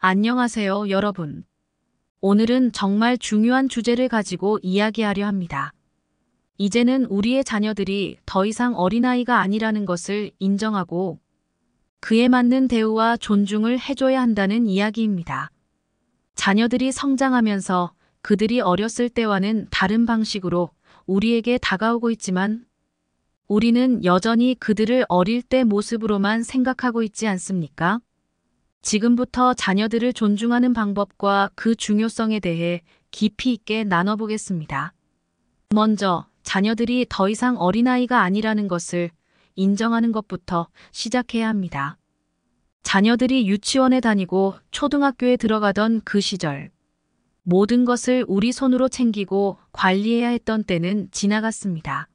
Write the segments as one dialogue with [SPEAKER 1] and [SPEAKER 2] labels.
[SPEAKER 1] 안녕하세요, 여러분. 오늘은 정말 중요한 주제를 가지고 이야기하려 합니다. 이제는 우리의 자녀들이 더 이상 어린아이가 아니라는 것을 인정하고 그에 맞는 대우와 존중을 해줘야 한다는 이야기입니다. 자녀들이 성장하면서 그들이 어렸을 때와는 다른 방식으로 우리에게 다가오고 있지만 우리는 여전히 그들을 어릴 때 모습으로만 생각하고 있지 않습니까? 지금부터 자녀들을 존중하는 방법과 그 중요성에 대해 깊이 있게 나눠보겠습니다. 먼저, 자녀들이 더 이상 어린아이가 아니라는 것을 인정하는 것부터 시작해야 합니다. 자녀들이 유치원에 다니고 초등학교에 들어가던 그 시절, 모든 것을 우리 손으로 챙기고 관리해야 했던 때는 지나갔습니다.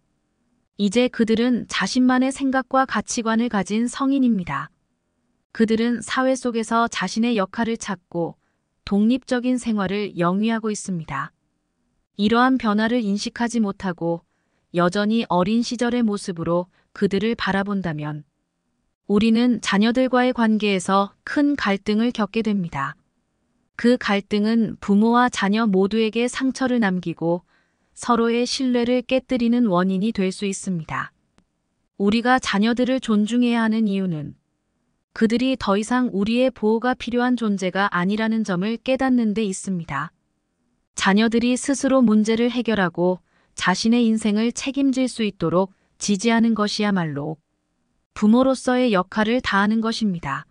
[SPEAKER 1] 이제 그들은 자신만의 생각과 가치관을 가진 성인입니다. 그들은 사회 속에서 자신의 역할을 찾고 독립적인 생활을 영위하고 있습니다. 이러한 변화를 인식하지 못하고 여전히 어린 시절의 모습으로 그들을 바라본다면 우리는 자녀들과의 관계에서 큰 갈등을 겪게 됩니다. 그 갈등은 부모와 자녀 모두에게 상처를 남기고 서로의 신뢰를 깨뜨리는 원인이 될 수 있습니다. 우리가 자녀들을 존중해야 하는 이유는 그들이 더 이상 우리의 보호가 필요한 존재가 아니라는 점을 깨닫는 데 있습니다. 자녀들이 스스로 문제를 해결하고 자신의 인생을 책임질 수 있도록 지지하는 것이야말로 부모로서의 역할을 다하는 것입니다.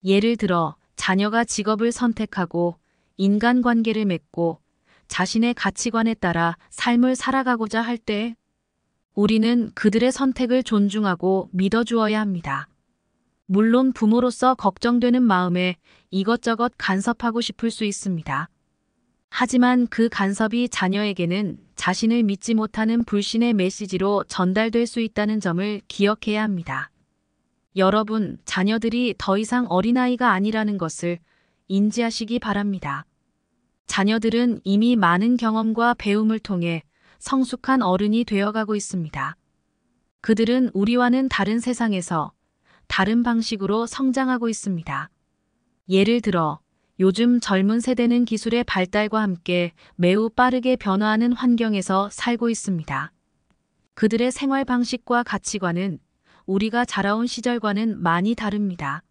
[SPEAKER 1] 예를 들어 자녀가 직업을 선택하고 인간관계를 맺고 자신의 가치관에 따라 삶을 살아가고자 할 때 우리는 그들의 선택을 존중하고 믿어주어야 합니다. 물론 부모로서 걱정되는 마음에 이것저것 간섭하고 싶을 수 있습니다. 하지만 그 간섭이 자녀에게는 자신을 믿지 못하는 불신의 메시지로 전달될 수 있다는 점을 기억해야 합니다. 여러분, 자녀들이 더 이상 어린아이가 아니라는 것을 인지하시기 바랍니다. 자녀들은 이미 많은 경험과 배움을 통해 성숙한 어른이 되어가고 있습니다. 그들은 우리와는 다른 세상에서 다른 방식으로 성장하고 있습니다. 예를 들어 요즘 젊은 세대는 기술의 발달과 함께 매우 빠르게 변화하는 환경에서 살고 있습니다. 그들의 생활 방식과 가치관은 우리가 자라온 시절과는 많이 다릅니다.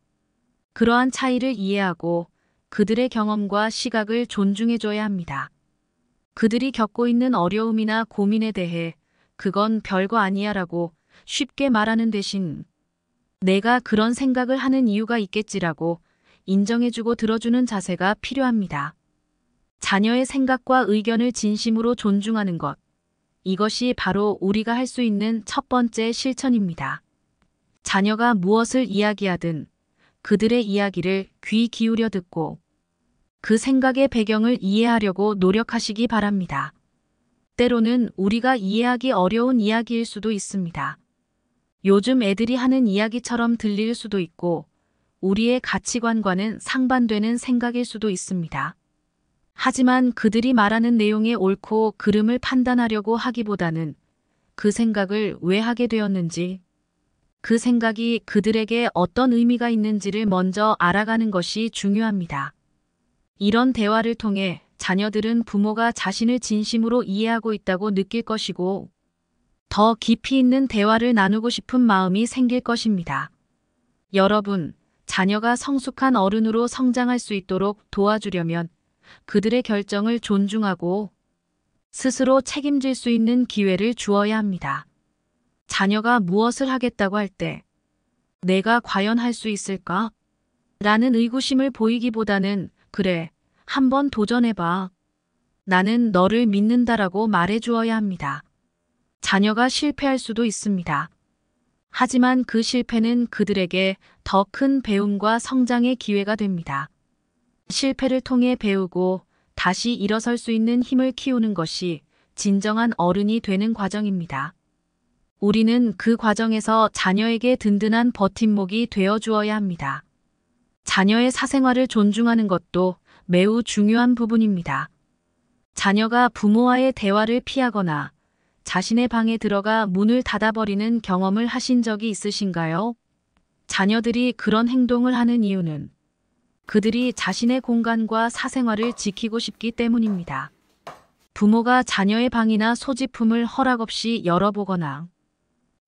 [SPEAKER 1] 그러한 차이를 이해하고 그들의 경험과 시각을 존중해줘야 합니다. 그들이 겪고 있는 어려움이나 고민에 대해 그건 별거 아니야라고 쉽게 말하는 대신 내가 그런 생각을 하는 이유가 있겠지라고 인정해주고 들어주는 자세가 필요합니다. 자녀의 생각과 의견을 진심으로 존중하는 것. 이것이 바로 우리가 할 수 있는 첫 번째 실천입니다. 자녀가 무엇을 이야기하든 그들의 이야기를 귀 기울여 듣고 그 생각의 배경을 이해하려고 노력하시기 바랍니다. 때로는 우리가 이해하기 어려운 이야기일 수도 있습니다. 요즘 애들이 하는 이야기처럼 들릴 수도 있고 우리의 가치관과는 상반되는 생각일 수도 있습니다. 하지만 그들이 말하는 내용의 옳고 그름을 판단하려고 하기보다는 그 생각을 왜 하게 되었는지, 그 생각이 그들에게 어떤 의미가 있는지를 먼저 알아가는 것이 중요합니다. 이런 대화를 통해 자녀들은 부모가 자신을 진심으로 이해하고 있다고 느낄 것이고 더 깊이 있는 대화를 나누고 싶은 마음이 생길 것입니다. 여러분, 자녀가 성숙한 어른으로 성장할 수 있도록 도와주려면 그들의 결정을 존중하고 스스로 책임질 수 있는 기회를 주어야 합니다. 자녀가 무엇을 하겠다고 할 때 내가 과연 할 수 있을까? 라는 의구심을 보이기보다는 그래, 한번 도전해봐. 나는 너를 믿는다라고 말해주어야 합니다. 자녀가 실패할 수도 있습니다. 하지만 그 실패는 그들에게 더 큰 배움과 성장의 기회가 됩니다. 실패를 통해 배우고 다시 일어설 수 있는 힘을 키우는 것이 진정한 어른이 되는 과정입니다. 우리는 그 과정에서 자녀에게 든든한 버팀목이 되어 주어야 합니다. 자녀의 사생활을 존중하는 것도 매우 중요한 부분입니다. 자녀가 부모와의 대화를 피하거나 자신의 방에 들어가 문을 닫아버리는 경험을 하신 적이 있으신가요? 자녀들이 그런 행동을 하는 이유는 그들이 자신의 공간과 사생활을 지키고 싶기 때문입니다. 부모가 자녀의 방이나 소지품을 허락 없이 열어보거나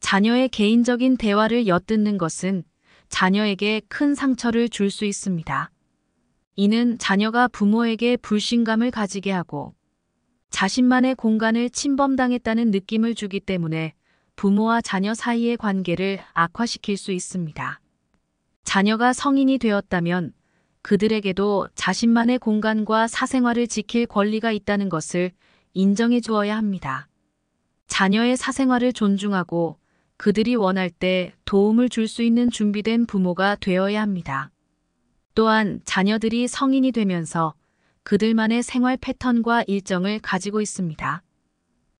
[SPEAKER 1] 자녀의 개인적인 대화를 엿듣는 것은 자녀에게 큰 상처를 줄 수 있습니다. 이는 자녀가 부모에게 불신감을 가지게 하고 자신만의 공간을 침범당했다는 느낌을 주기 때문에 부모와 자녀 사이의 관계를 악화시킬 수 있습니다. 자녀가 성인이 되었다면 그들에게도 자신만의 공간과 사생활을 지킬 권리가 있다는 것을 인정해 주어야 합니다. 자녀의 사생활을 존중하고 그들이 원할 때 도움을 줄 수 있는 준비된 부모가 되어야 합니다. 또한 자녀들이 성인이 되면서 그들만의 생활 패턴과 일정을 가지고 있습니다.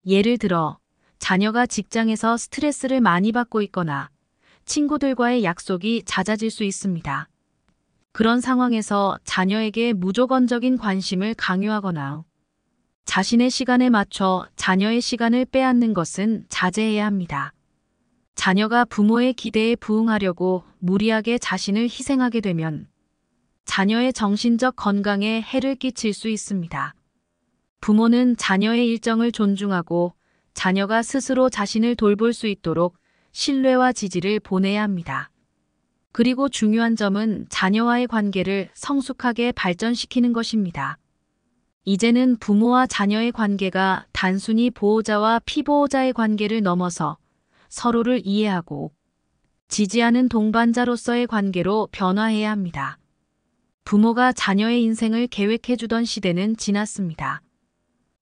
[SPEAKER 1] 예를 들어 자녀가 직장에서 스트레스를 많이 받고 있거나 친구들과의 약속이 잦아질 수 있습니다. 그런 상황에서 자녀에게 무조건적인 관심을 강요하거나 자신의 시간에 맞춰 자녀의 시간을 빼앗는 것은 자제해야 합니다. 자녀가 부모의 기대에 부응하려고 무리하게 자신을 희생하게 되면 자녀의 정신적 건강에 해를 끼칠 수 있습니다. 부모는 자녀의 일정을 존중하고 자녀가 스스로 자신을 돌볼 수 있도록 신뢰와 지지를 보내야 합니다. 그리고 중요한 점은 자녀와의 관계를 성숙하게 발전시키는 것입니다. 이제는 부모와 자녀의 관계가 단순히 보호자와 피보호자의 관계를 넘어서 서로를 이해하고 지지하는 동반자로서의 관계로 변화해야 합니다. 부모가 자녀의 인생을 계획해주던 시대는 지났습니다.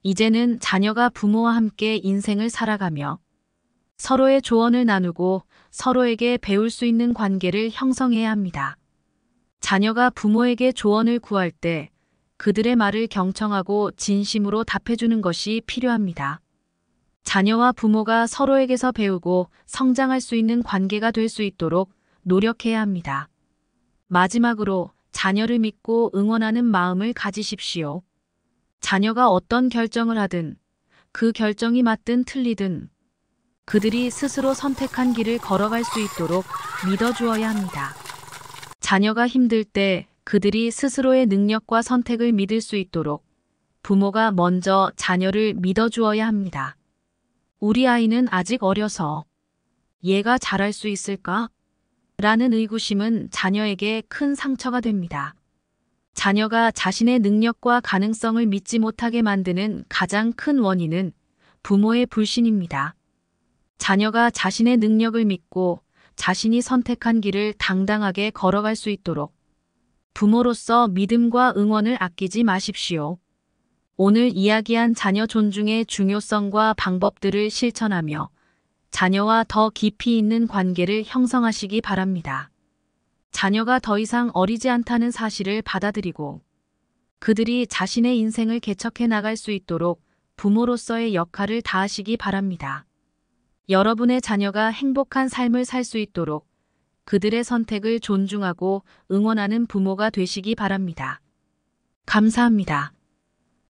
[SPEAKER 1] 이제는 자녀가 부모와 함께 인생을 살아가며 서로의 조언을 나누고 서로에게 배울 수 있는 관계를 형성해야 합니다. 자녀가 부모에게 조언을 구할 때 그들의 말을 경청하고 진심으로 답해주는 것이 필요합니다. 자녀와 부모가 서로에게서 배우고 성장할 수 있는 관계가 될 수 있도록 노력해야 합니다. 마지막으로 자녀를 믿고 응원하는 마음을 가지십시오. 자녀가 어떤 결정을 하든 그 결정이 맞든 틀리든 그들이 스스로 선택한 길을 걸어갈 수 있도록 믿어주어야 합니다. 자녀가 힘들 때 그들이 스스로의 능력과 선택을 믿을 수 있도록 부모가 먼저 자녀를 믿어주어야 합니다. 우리 아이는 아직 어려서 얘가 잘할 수 있을까? 라는 의구심은 자녀에게 큰 상처가 됩니다. 자녀가 자신의 능력과 가능성을 믿지 못하게 만드는 가장 큰 원인은 부모의 불신입니다. 자녀가 자신의 능력을 믿고 자신이 선택한 길을 당당하게 걸어갈 수 있도록 부모로서 믿음과 응원을 아끼지 마십시오. 오늘 이야기한 자녀 존중의 중요성과 방법들을 실천하며 자녀와 더 깊이 있는 관계를 형성하시기 바랍니다. 자녀가 더 이상 어리지 않다는 사실을 받아들이고 그들이 자신의 인생을 개척해 나갈 수 있도록 부모로서의 역할을 다하시기 바랍니다. 여러분의 자녀가 행복한 삶을 살 수 있도록 그들의 선택을 존중하고 응원하는 부모가 되시기 바랍니다. 감사합니다.